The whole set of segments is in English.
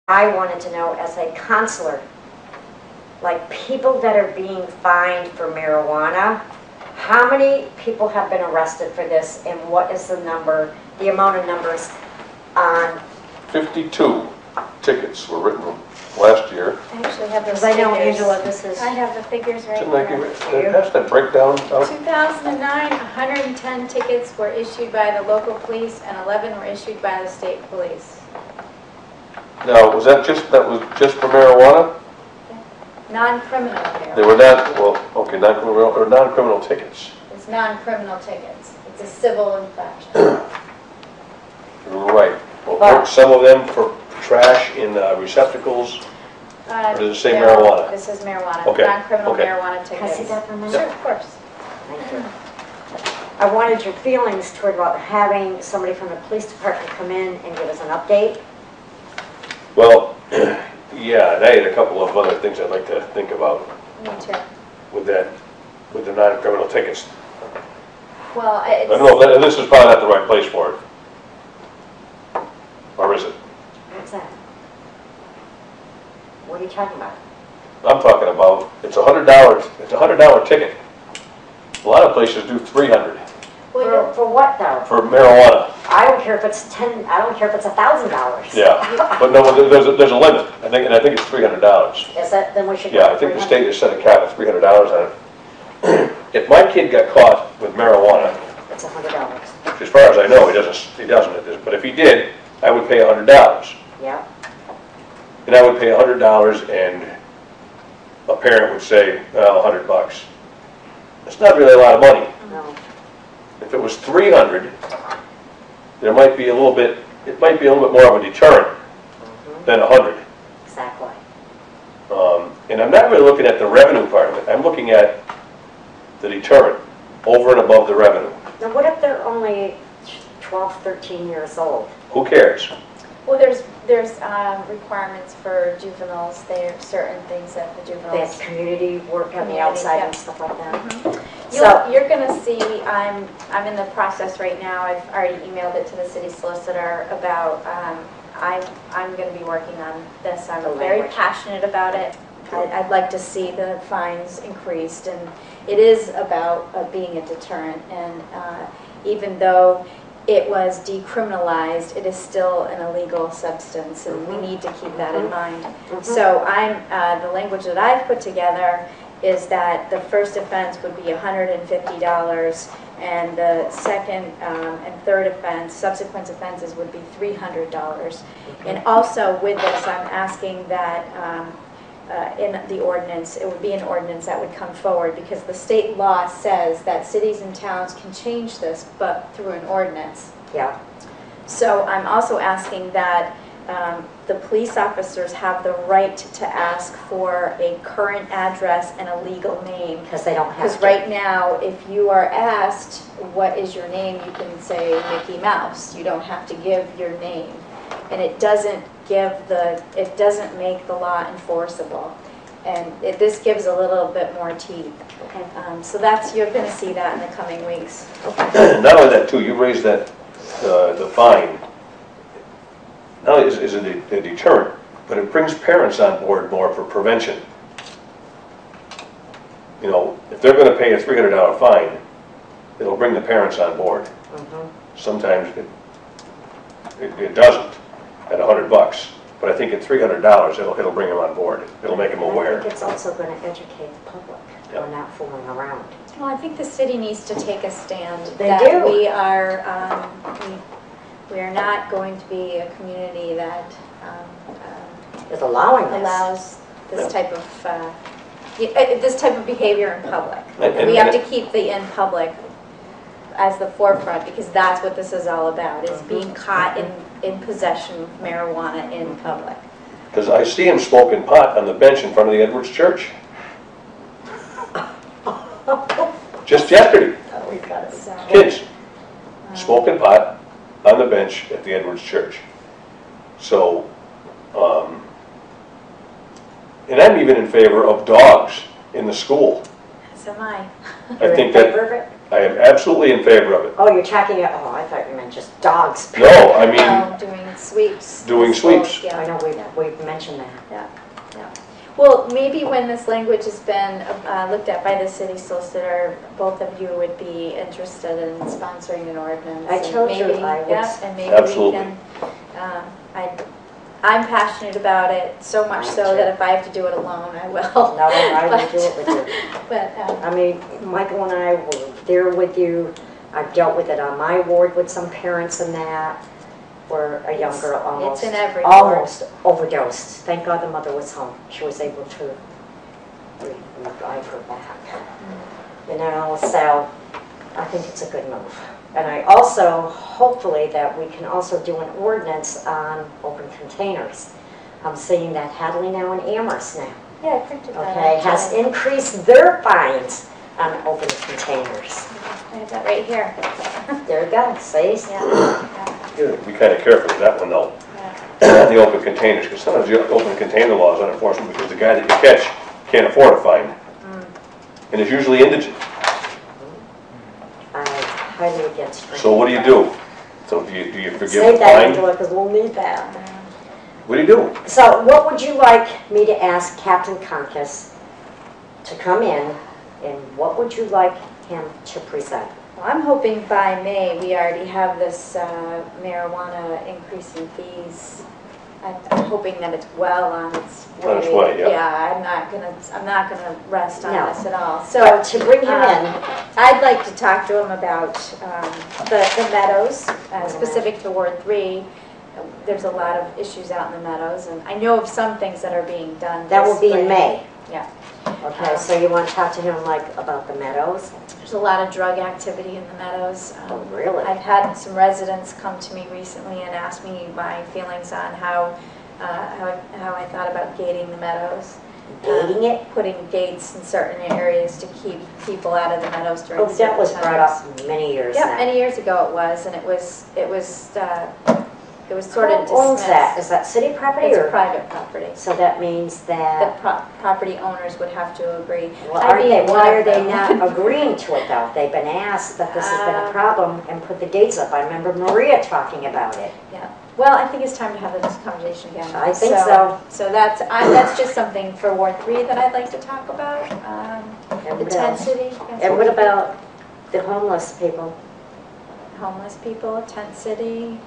I wanted to know as a counselor, like people that are being fined for marijuana, how many people have been arrested for this and what is the number, the amount of numbers on? 52 tickets were written last year. I actually have those Because I know, figures. Angela, this is... I have the figures right Didn't here. pass that breakdown out? 2009, 110 tickets were issued by the local police and 11 were issued by the state police. Now, was that just for marijuana? Non-criminal marijuana. They were not, well, okay, non-criminal tickets. It's non-criminal tickets. It's a civil infraction. Right. Well, weren't some of them for trash in receptacles? Or does it say no, marijuana? This is marijuana. Okay. Non-criminal Okay. marijuana tickets. Can I see that for a minute? Sure, of course. Thank you. I wanted your feelings toward about having somebody from the police department come in and give us an update. Well, yeah, and I had a couple of other things I'd like to think about Me too. with the non-criminal tickets. Well, I don't know, this is probably not the right place for it. Or is it? What's that? What are you talking about? I'm talking about, it's $100 ticket. A lot of places do $300 For what though? for marijuana. I don't care if it's I don't care if it's $1,000. Yeah, but no, there's a limit. I think it's $300. Is that, then we should go Yeah, I with think the 300? state has set a cap of $300 on it. If my kid got caught with marijuana, It's $100. as far as I know, he doesn't at this, but if he did, I would pay $100. Yeah. And I would pay $100 and a parent would say, well, $100. That's not really a lot of money. No. If it was $300, there might be a little bit, it might be a little bit more of a deterrent than $100. Exactly. And I'm not really looking at the revenue part of it. I'm looking at the deterrent over and above the revenue. Now what if they're only 12, 13 years old? Who cares? well, there's requirements for juveniles. There are certain things that the They have juveniles. community work on the Community, outside yeah. and stuff like that. So you're going to see. I'm in the process right now. I've already emailed it to the city solicitor about. I'm going to be working on this. I'm very passionate about it. I'd like to see the fines increased, and it is about being a deterrent. And even though it was decriminalized, it is still an illegal substance, and we need to keep that in mind. So the language that I've put together is that the first offense would be $150, and the second and third offense, subsequent offenses, would be $300. And also with this, I'm asking that in the ordinance, it would be an ordinance that would come forward, because the state law says that cities and towns can change this, but through an ordinance. Yeah. So I'm also asking that the police officers have the right to ask for a current address and a legal name. Because they don't have Because to. right now, if you are asked, what is your name, you can say Mickey Mouse. You don't have to give your name. And it doesn't make the law enforceable. And this gives a little bit more teeth. Okay. So you're going to see that in the coming weeks. Not only that, too, you raised that the fine. Not only is it a deterrent, but it brings parents on board more for prevention. You know, if they're going to pay a $300 fine, it'll bring the parents on board. Sometimes it doesn't at $100, but I think at $300 it'll bring them on board. It'll make them aware. I think it's also going to educate the public. Yep. We're not fooling around. Well, I think the city needs to take a stand. They that do. We are not going to be a community that It's allowing this. allows this type of behavior in public. And- We have to keep the in public as the forefront, because that's what this is all about, is being caught in possession of marijuana in public. Because I see him smoking pot on the bench in front of the Edwards Church. Just yesterday, Oh, we've got it. So, kids smoking pot on the bench at the Edwards Church. So, and I'm even in favor of dogs in the school. so am I. I think You're in favor that of it? I am absolutely in favor of it. Oh, you're talking, I thought you meant meant just dogs. No, I mean, Doing sweeps. Doing sweeps. Yeah. I know we've mentioned that. Yeah. Well, maybe when this language has been looked at by the city solicitor, both of you would be interested in sponsoring an ordinance. I told you I would. Yeah, and maybe Absolutely. we can, I'm passionate about it, so much so that if I have to do it alone, I will. No, I will do it with you. But, I mean, Michael and I were there with you. I've dealt with it on my ward with some parents and that, where a young girl it's in every ward. almost overdosed. Thank God the mother was home. She was able to revive her back. You know, so I think it's a good move. And I also, hopefully, that we can also do an ordinance on open containers. I'm seeing that Hadley now and Amherst now. Yeah, I printed that. Okay, has increased their fines on open containers. I have that right here. There you go, see? Yeah. you gotta be kind of careful with that one though. Yeah. The open containers, because sometimes the open container law is unenforceable because the guy that you catch can't afford a fine. And it's usually indigent. I'm highly against drinking. So what do you do? So do you forgive the Save that, fine? Angela, because we'll need that. What do you do? So what would you like me to ask Captain Koncas to come in, and what would you like him to present? Well, I'm hoping by May we already have this marijuana increase in fees. I'm hoping that it's well on its way. On its way, yeah. Yeah, I'm not gonna rest on No. this at all. So to bring him in, I'd like to talk to him about the Meadows, specific to Ward 3. There's a lot of issues out in the Meadows, and I know of some things that are being done. that this will be in spring. May. Yeah. Okay, so you want to talk to him like about the Meadows? There's a lot of drug activity in the Meadows. Oh, really? I've had some residents come to me recently and ask me my feelings on how I thought about gating the Meadows. Gating it? Putting gates in certain areas to keep people out of the Meadows during Oh, that was certain brought times. up many years Yeah, now. many years ago it was, and it was sort of dismissed. Who owns that? Is that city property It's or? private property. So that means The that, property owners would have to agree. well, I'd be one why of are they them. not agreeing to it though? They've been asked that this has been a problem and put the gates up. I remember Maria talking about it. Yeah. Well, I think it's time to have this conversation again. I think so. So that's just something for Ward 3 that I'd like to talk about. The what tent else? city, And what about the homeless people? homeless people, tent city,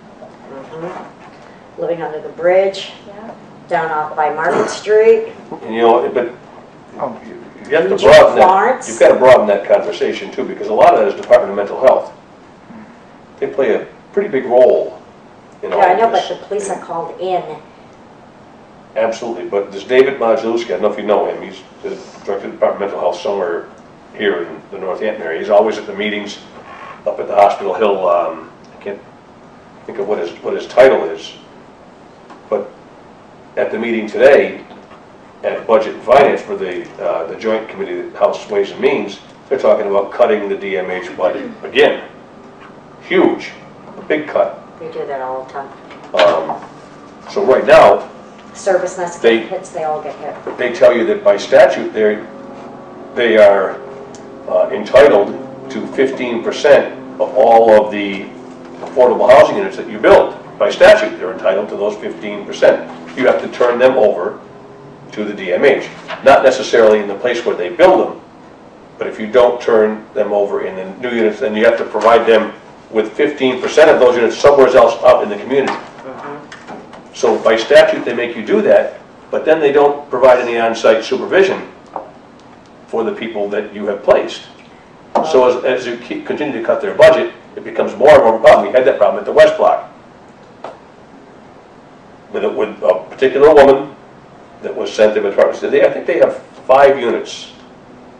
Living under the bridge, yeah. down off by Market Street. And you know, but you have to Eugene, broaden that. Florence. You've got to broaden that conversation too, because a lot of that is Department of Mental Health. They play a pretty big role in all Yeah, I of know, but this. the police are called in. Absolutely, but this David Modzelewski, I don't know if you know him, he's the director of the Department of Mental Health somewhere here in the Northampton area. He's always at the meetings up at the Hospital Hill. I can't think of what his title is, but at the meeting today at Budget and Finance for the Joint Committee of House Ways and Means, they're talking about cutting the DMH budget again. Huge, a big cut. They do that all the time. So right now, Service nest They- hits, they all get hit. they tell you that by statute, they are entitled to 15% of all of the affordable housing units that you build. By statute, they're entitled to those 15%. You have to turn them over to the DMH. Not necessarily in the place where they build them, but if you don't turn them over in the new units, then you have to provide them with 15% of those units somewhere else out in the community. So by statute, they make you do that, but then they don't provide any on-site supervision for the people that you have placed. So as you continue to cut their budget, it becomes more and more of a problem. We had that problem at the West Block with a particular woman that was sent to the department. I think they have 5 units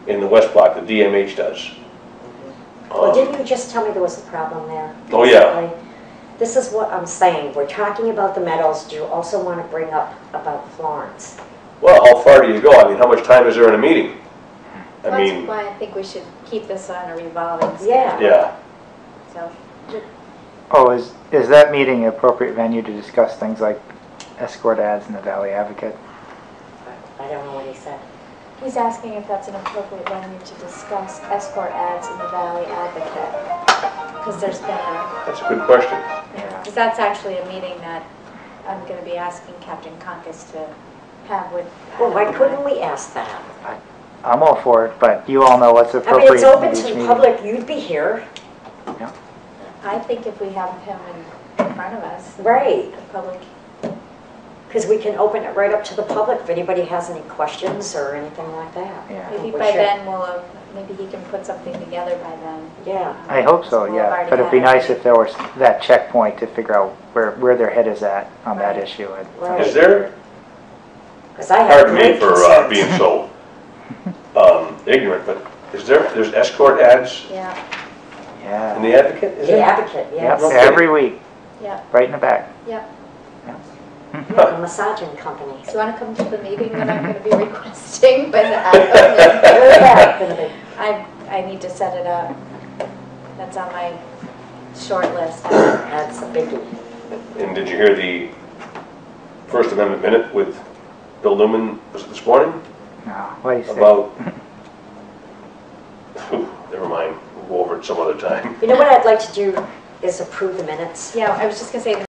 in the West Block, the DMH does. Well, didn't you just tell me there was a problem there? Oh, yeah. Basically? This is what I'm saying. We're talking about the Meadows. Do you also want to bring up about Florence? Well, how far do you go? I mean, how much time is there in a meeting? I mean, That's why I think we should keep this on a revolving Yeah. schedule. yeah. So, Oh, is that meeting an appropriate venue to discuss things like escort ads in the Valley Advocate? I don't know what he said. he's asking if that's an appropriate venue to discuss escort ads in the Valley Advocate. Because there's been a, That's a good question. because that's actually a meeting that I'm going to be asking Captain Koncas to have with. Well, why couldn't we ask that? I'm all for it, but you all know what's I mean, appropriate it's in open each to the meeting. public, you'd be here. I think if we have him in front of us. Right. The public. Because we can open it right up to the public if anybody has any questions or anything like that. Yeah. Maybe We by should. then we'll have, maybe he can put something together by then. Yeah. I hope so, We'll have yeah. already But it'd be had it. nice if there was that checkpoint to figure out where their head is at on that Right. issue. Right. Is there, Because I have pardon me great for concerns. being so ignorant, but there's escort ads Yeah, in Yeah. the Advocate? Is The there? advocate, Yep, yes. No kidding. every week, yeah, right in the back. yeah. Yeah, the massaging company. Do you want to come to the meeting that I'm going to be requesting? But Yeah, gonna be. I need to set it up. That's on my short list. That's a biggie. And did you hear the First Amendment minute with Bill Newman, was it this morning? No, what do you say? About, never mind, we'll go over it some other time. You know what I'd like to do is approve the minutes. Yeah, I was just going to say